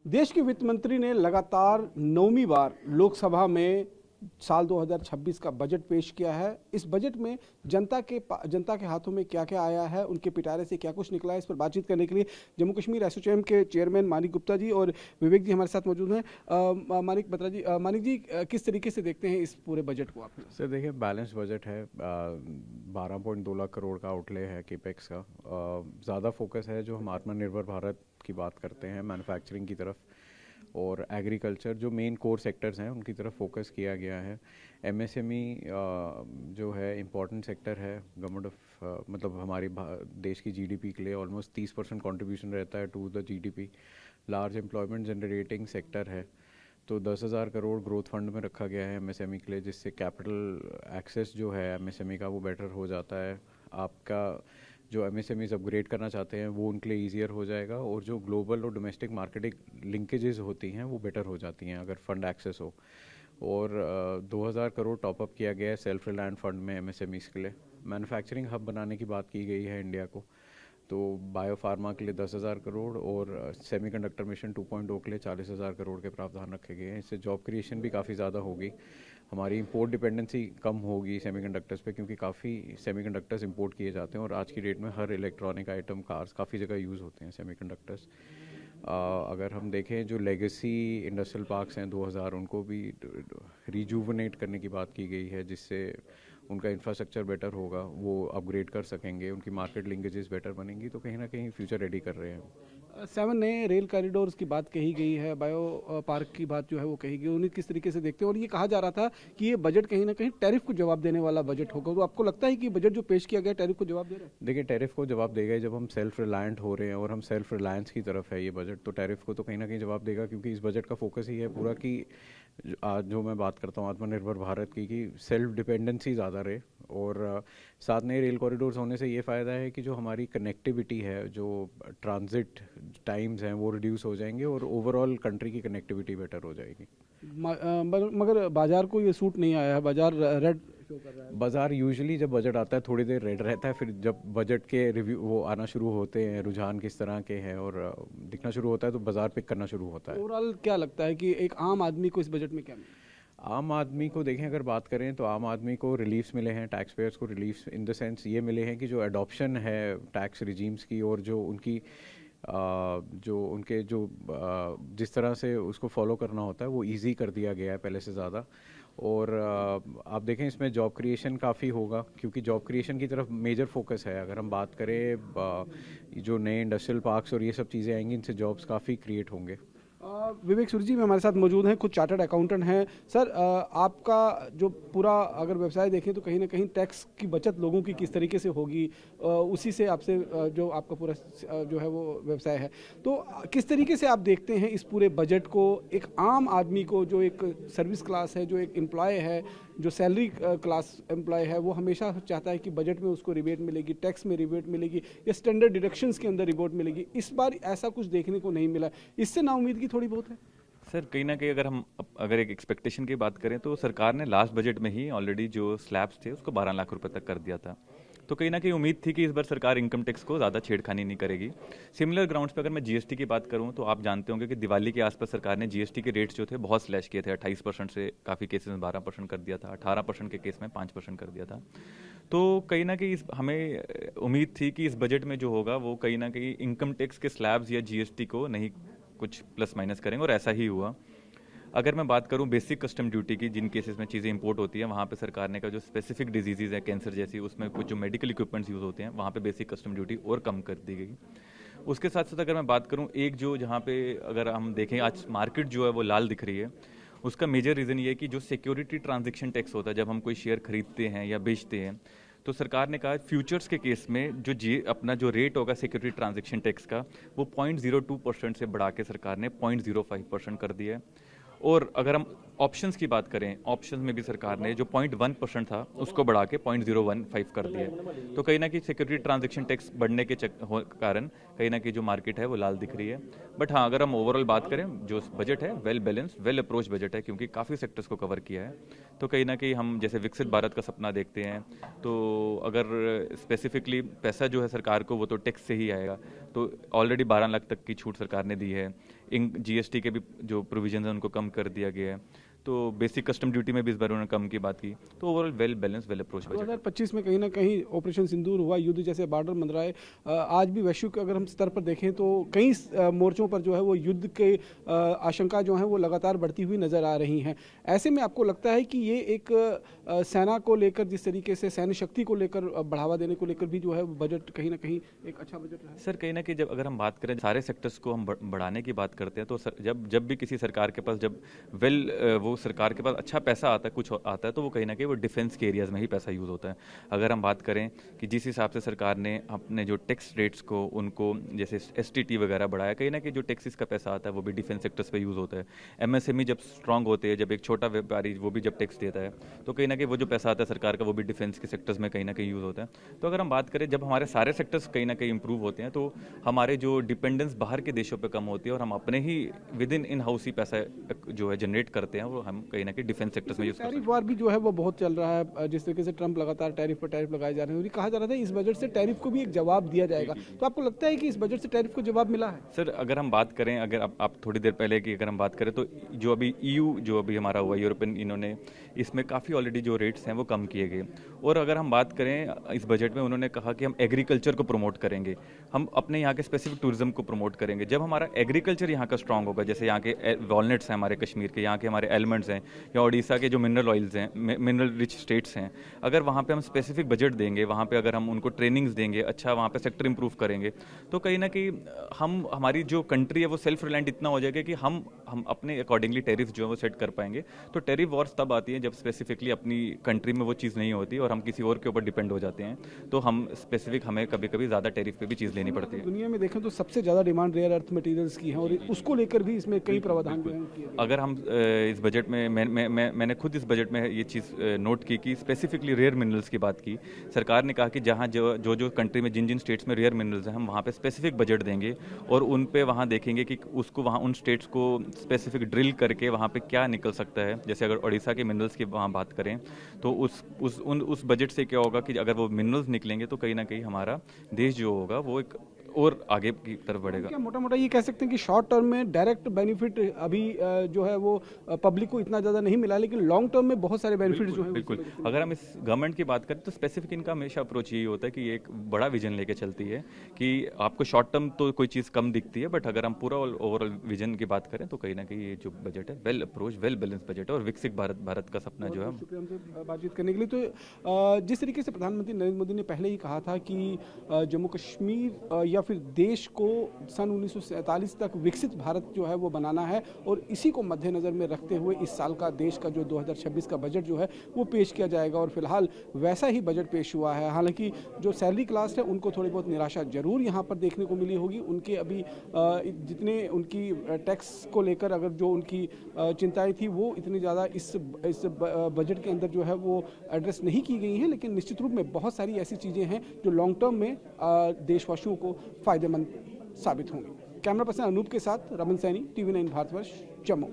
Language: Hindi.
देश के वित्त मंत्री ने लगातार 9वीं बार लोकसभा में साल 2026 का बजट पेश किया है। इस बजट में जनता के हाथों में क्या क्या आया है, उनके पिटारे से क्या कुछ निकला है, इस पर बातचीत करने के लिए जम्मू कश्मीर एसोचैम के चेयरमैन मानिक गुप्ता जी और विवेक जी हमारे साथ मौजूद हैं। मानिक बत्रा जी, मानिक जी, किस तरीके से देखते हैं इस पूरे बजट को आप? सर देखिए, बैलेंस बजट है। 12.2 लाख करोड़ का आउटले है केपेक्स का। ज़्यादा फोकस है जो हम आत्मनिर्भर भारत की बात करते हैं, मैन्युफैक्चरिंग की तरफ और एग्रीकल्चर जो मेन कोर सेक्टर्स हैं उनकी तरफ फोकस किया गया है। एमएसएमई जो है इम्पॉर्टेंट सेक्टर है। गवर्नमेंट ऑफ मतलब हमारी देश की जीडीपी के लिए ऑलमोस्ट 30% कंट्रीब्यूशन रहता है to the GDP. Large employment generating sector है। तो 10,000 करोड़ ग्रोथ फंड में रखा गया है एमएसएमई के लिए, जिससे कैपिटल एक्सेस जो है एमएसएमई का वो बेटर हो जाता है। आपका जो एमएसएमईज अपग्रेड करना चाहते हैं वो उनके लिए ईजियर हो जाएगा, और जो ग्लोबल और डोमेस्टिक मार्केटिंग लिंकेजेस होती हैं वो बेटर हो जाती हैं अगर फंड एक्सेस हो। और 2,000 करोड़ टॉपअप किया गया है सेल्फ रिलायंट फंड में एमएसएमईज के लिए। मैन्युफैक्चरिंग हब बनाने की बात की गई है इंडिया को, तो बायो फार्मा के लिए 10,000 करोड़ और सेमीकंडक्टर मिशन 2.0 के लिए 40,000 करोड़ के प्रावधान रखे गए हैं। इससे जॉब क्रिएशन भी काफ़ी ज़्यादा होगी। हमारी इंपोर्ट डिपेंडेंसी कम होगी सेमीकंडक्टर्स पे, क्योंकि काफ़ी सेमीकंडक्टर्स इंपोर्ट किए जाते हैं और आज की डेट में हर इलेक्ट्रॉनिक आइटम, कार्स, काफ़ी जगह यूज़ होते हैं सेमीकंडक्टर्स। अगर हम देखें जो लेगेसी इंडस्ट्रियल पार्क्स हैं 2000, उनको भी रिजुवनेट करने की बात की गई है, जिससे उनका इंफ्रास्ट्रक्चर बेटर होगा, वो अपग्रेड कर सकेंगे, उनकी मार्केट लिंकेजेस बेटर बनेंगी। तो कहीं ना कहीं फ्यूचर रेडी कर रहे हैं। 7 नए रेल कॉरिडोर्स की बात कही गई है, बायो पार्क की बात जो है वो कही गई। उन्हें किस तरीके से देखते हैं? और ये कहा जा रहा था कि ये बजट कहीं ना कहीं टैरिफ को जवाब देने वाला बजट होगा, तो आपको लगता है कि बजट जो पेश किया गया टैरिफ को जवाब दे रहा है? देखिए, टैरिफ को जवाब देगा ही जब हम सेल्फ रिलायंट हो रहे हैं, और हम सेल्फ रिलायंस की तरफ है ये बजट, तो टैरिफ को तो कहीं ना कहीं जवाब देगा, क्योंकि इस बजट का फोकस ही है पूरा कि आज जो मैं बात करता हूँ आत्मनिर्भर भारत की, कि सेल्फ डिपेंडेंसी ज़्यादा रहे। और साथ नए रेल कॉरिडोर्स होने से ये फ़ायदा है कि जो हमारी कनेक्टिविटी है, जो ट्रांजिट टाइम्स हैं वो रिड्यूस हो जाएंगे, और ओवरऑल कंट्री की कनेक्टिविटी बेटर हो जाएगी। मगर बाजार को ये सूट नहीं आया है, बाजार रेड शो कर रहा है। बाजार यूजुअली जब बजट आता है थोड़ी देर रेड रहता है, फिर जब बजट के रिव्यू वो आना शुरू होते हैं, रुझान किस तरह के हैं और दिखना शुरू होता है, तो बाजार पिक करना शुरू होता है। ओवरऑल क्या लगता है कि एक आम आदमी को इस बजट में क्या मिला? आम आदमी को देखें, अगर बात करें तो आम आदमी को रिलीफ्स मिले हैं, टैक्स पेयर्स को रिलीफ्स इन द सेंस ये मिले हैं कि जो अडॉप्शन है टैक्स रिजीम्स की, और जो उनकी जो उनके जो जिस तरह से उसको फॉलो करना होता है वो इजी कर दिया गया है पहले से ज़्यादा। और आप देखें इसमें जॉब क्रिएशन काफ़ी होगा, क्योंकि जॉब क्रिएशन की तरफ मेजर फोकस है। अगर हम बात करें जो नए इंडस्ट्रियल पार्क्स और ये सब चीज़ें आएंगी, इनसे जॉब्स काफ़ी क्रिएट होंगे। विवेक सूरी जी हमारे साथ मौजूद हैं, कुछ चार्टर्ड अकाउंटेंट हैं। सर, आपका जो पूरा अगर व्यवसाय देखें तो कहीं ना कहीं टैक्स की बचत लोगों की किस तरीके से होगी, उसी से आपसे जो आपका पूरा जो है वो व्यवसाय है, तो किस तरीके से आप देखते हैं इस पूरे बजट को? एक आम आदमी को, जो एक सर्विस क्लास है, जो एक एम्प्लॉय है, जो सैलरी क्लास एम्प्लॉय है, वो हमेशा चाहता है कि बजट में उसको रिबेट मिलेगी, टैक्स में रिबेट मिलेगी या स्टैंडर्ड डिडक्शंस के अंदर रिबेट मिलेगी। इस बार ऐसा कुछ देखने को नहीं मिला। इससे नाउम्मीद की थोड़ी बहुत है। सर कहीं ना कहीं अगर एक एक्सपेक्टेशन की बात करें तो सरकार ने लास्ट बजट में ही ऑलरेडी जो स्लैब्स थे उसको 12 लाख रुपए तक कर दिया था। तो कहीं ना कहीं उम्मीद थी कि इस बार सरकार इनकम टैक्स को ज़्यादा छेड़खानी नहीं करेगी। सिमिलर ग्राउंड्स पे अगर मैं जीएसटी की बात करूं तो आप जानते होंगे कि दिवाली के आसपास सरकार ने जीएसटी के रेट्स जो थे बहुत स्लैश किए थे। 28% से काफ़ी केसेस में 12% कर दिया था, 18% के केस में 5% कर दिया था। तो कहीं ना कहीं हमें उम्मीद थी कि इस बजट में जो होगा वो कहीं ना कहीं इनकम टैक्स के स्लैब्स या जीएसटी को नहीं कुछ प्लस माइनस करेंगे, और ऐसा ही हुआ। अगर मैं बात करूं बेसिक कस्टम ड्यूटी की, जिन केसेस में चीज़ें इंपोर्ट होती हैं वहाँ पे सरकार ने का जो स्पेसिफिक डिजीज़ है कैंसर जैसी, उसमें कुछ जो मेडिकल इक्विपमेंट्स यूज़ होते हैं वहाँ पे बेसिक कस्टम ड्यूटी और कम कर दी गई। उसके साथ साथ अगर मैं बात करूं एक जो जहाँ पे अगर हम देखें आज मार्केट जो है वो लाल दिख रही है, उसका मेजर रीज़न ये है कि जो सिक्योरिटी ट्रांजेक्शन टैक्स होता है जब हम कोई शेयर खरीदते हैं या बेचते हैं, तो सरकार ने कहा फ्यूचर्स के केस में जो अपना जो रेट होगा सिक्योरिटी ट्रांजेक्शन टैक्स का वो 0.02% से बढ़ा के सरकार ने 0.05% कर दिया है। और अगर हम ऑप्शंस की बात करें, ऑप्शंस में भी सरकार ने जो 0.1% था उसको बढ़ा के 0.015 कर दिया है। तो कहीं ना कहीं सिक्योरिटी ट्रांजेक्शन टैक्स बढ़ने के कारण कहीं ना कहीं जो मार्केट है वो लाल दिख रही है। बट हाँ, अगर हम ओवरऑल बात करें जो बजट है well balance well approach budget है, क्योंकि काफ़ी सेक्टर्स को कवर किया है। तो कहीं ना कहीं हम जैसे विकसित भारत का सपना देखते हैं, तो अगर स्पेसिफिकली पैसा जो है सरकार को वो तो टैक्स से ही आएगा। तो ऑलरेडी 12 लाख तक की छूट सरकार ने दी है। जीएसटी के भी जो प्रोविजन है उनको कम कर दिया गया है, तो बेसिक कस्टम ड्यूटी में भी इस बार उन्होंने कम की बात की। तो overall well balance, well approach budget. 2025 में कहीं ना कहीं ऑपरेशन सिंदूर हुआ, युद्ध जैसे बॉर्डर मंडराए, आज भी वैश्विक अगर हम स्तर पर देखें तो कई मोर्चों पर जो है वो युद्ध के आशंका जो है वो लगातार बढ़ती हुई नजर आ रही हैं। ऐसे में आपको लगता है कि ये एक सेना को लेकर, जिस तरीके से सैन्य शक्ति को लेकर बढ़ावा देने को लेकर भी जो है बजट कहीं ना कहीं एक अच्छा बजट रहा है? सर कहीं ना कहीं जब अगर हम बात करें सारे सेक्टर्स को हम बढ़ाने की बात करते हैं, तो सर जब भी किसी सरकार के पास वो सरकार के पास अच्छा पैसा आता है, कुछ आता है, तो वो कहीं ना कहीं वो डिफेंस के एरियाज में ही पैसा यूज़ होता है। अगर हम बात करें कि जिस हिसाब से सरकार ने अपने जो टैक्स रेट्स को उनको जैसे एसटीटी वगैरह बढ़ाया, कहीं ना कहीं जो टैक्सेस का पैसा आता है वो भी डिफेंस सेक्टर्स पे यूज़ होता है। एमएसएमई जब स्ट्रांग होते हैं, जब एक छोटा व्यापारी वो भी जब टैक्स देता है, तो कहीं ना कहीं वो जो पैसा आता है सरकार का वो भी डिफेंस के सेक्टर्स में कहीं ना कहीं यूज़ होता है। तो अगर हम बात करें जब हमारे सारे सेक्टर्स कहीं ना कहीं इंप्रूव होते हैं, तो हमारे जो डिपेंडेंस बाहर के देशों पे कम होती है और हम अपने ही विद इन हाउस ही पैसा जो है जनरेट करते हैं, वो हम कहीं ना कहीं डिफेंस सेक्टर्स में यूज़ करते हैं। टैरिफ वार भी जो है वो बहुत चल रहा है, जिस तरीके से ट्रंप लगातार टैरिफ पर टैरिफ लगाए जा रहे हैं, और ये कहा जा रहा था इस बजट से टैरिफ को भी एक जवाब दिया जाएगा। तो आपको लगता है कि इस बजट से टैरिफ को जवाब मिला है? सर अगर हम बात करें, अगर आप थोड़ी देर पहले की अगर हम बात करें, तो जो अभी ईयू जो अभी हमारा हुआ यूरोपियन, इन्होंने इसमें काफ़ी ऑलरेडी जो रेट्स हैं वो कम किए गए। और अगर हम बात करें इस बजट में, उन्होंने कहा कि हम एग्रीकल्चर को प्रमोट करेंगे, हम अपने यहाँ के स्पेसिफिक टूरिज्म को प्रमोट करेंगे। जब हमारा एग्रीकल्चर यहाँ का स्ट्रांग होगा, जैसे यहाँ के वॉलनट्स हैं हमारे कश्मीर के, यहाँ के हमारे एलमंड्स हैं, या उड़ीसा के जो मिनरल ऑयल्स हैं, मिनरल रिच स्टेट्स हैं, अगर वहाँ पे हम स्पेसिफिक बजट देंगे, वहाँ पे अगर हम उनको ट्रेनिंग्स देंगे, अच्छा वहाँ पे सेक्टर इंप्रूव करेंगे, तो कहीं ना कहीं हमारी जो कंट्री है वो सेल्फ रिलायंट इतना हो जाएगा कि हम अपने अकॉर्डिंगली टैरिफ जो है वो सेट कर पाएंगे। तो टैरिफ वॉर्स तब आती है जब स्पेसिफिकली अपनी कंट्री में वो चीज़ नहीं होती और हम किसी और के ऊपर डिपेंड हो जाते हैं, तो हमें कभी कभी ज़्यादा टैरिफ पे भी चीज़ लेनी पड़ती है। दुनिया में देखें तो सबसे ज़्यादा डिमांड रेयर अर्थ मटेरियल्स की है, और उसको लेकर भी इसमें कई प्रावधान किए गए। अगर हम इस बजट में मैंने खुद इस बजट में ये चीज़ नोट की कि स्पेसिफिकली रेयर मिनरल्स की बात की। सरकार ने कहा कि जहाँ जो कंट्री में जिन स्टेट्स में रेयर मिनरल्स हैं, हम वहाँ पे स्पेसिफिक बजट देंगे और उन पे वहाँ देखेंगे कि उसको वहाँ उन स्टेट्स को स्पेसिफिक ड्रिल करके वहाँ पे क्या निकल सकता है। जैसे अगर उड़ीसा के मिनरल्स की वहाँ बात करें, तो उस बजट से क्या होगा कि अगर वो मिनरल्स निकलेंगे तो कहीं ना कहीं हमारा देश जो होगा वो एक और आगे की तरफ बढ़ेगा। क्या मोटा मोटा ये कह सकते हैं कि शॉर्ट टर्म में डायरेक्ट बेनिफिट अभी जो है वो पब्लिक को इतना ज़्यादा नहीं मिला, लेकिन लॉन्ग टर्म में बहुत सारे बेनिफिट जो है। बिल्कुल, अगर हम इस गवर्नमेंट की बात करें तो स्पेसिफिक इनका हमेशा अप्रोच यही होता है कि ये एक बड़ा विजन लेके चलती है कि आपको शॉर्ट टर्म तो कोई चीज़ कम दिखती है, बट अगर हम पूरा ओवरऑल विजन की बात करें तो कहीं ना कहीं ये जो बजट है well approach, well balance budget है और विकसित भारत का सपना जो है। शुक्रिया हमसे बातचीत करने के लिए। तो जिस तरीके से प्रधानमंत्री नरेंद्र मोदी ने पहले ही कहा था कि जम्मू कश्मीर या फिर देश को सन 1947 तक विकसित भारत जो है वो बनाना है, और इसी को मद्देनजर में रखते हुए इस साल का देश का जो 2026 का बजट जो है वो पेश किया जाएगा, और फिलहाल वैसा ही बजट पेश हुआ है। हालांकि जो सैलरी क्लास है उनको थोड़ी बहुत निराशा जरूर यहाँ पर देखने को मिली होगी। उनके अभी जितने उनकी टैक्स को लेकर अगर जो उनकी चिंताएं थी वो इतनी ज़्यादा इस बजट के अंदर जो है वो एड्रेस नहीं की गई हैं, लेकिन निश्चित रूप में बहुत सारी ऐसी चीज़ें हैं जो लॉन्ग टर्म में देशवासियों को फ़ायदेमंद साबित होंगी। कैमरा पर्सन अनूप के साथ रमन सैनी, TV9 भारतवर्ष, जम्मू।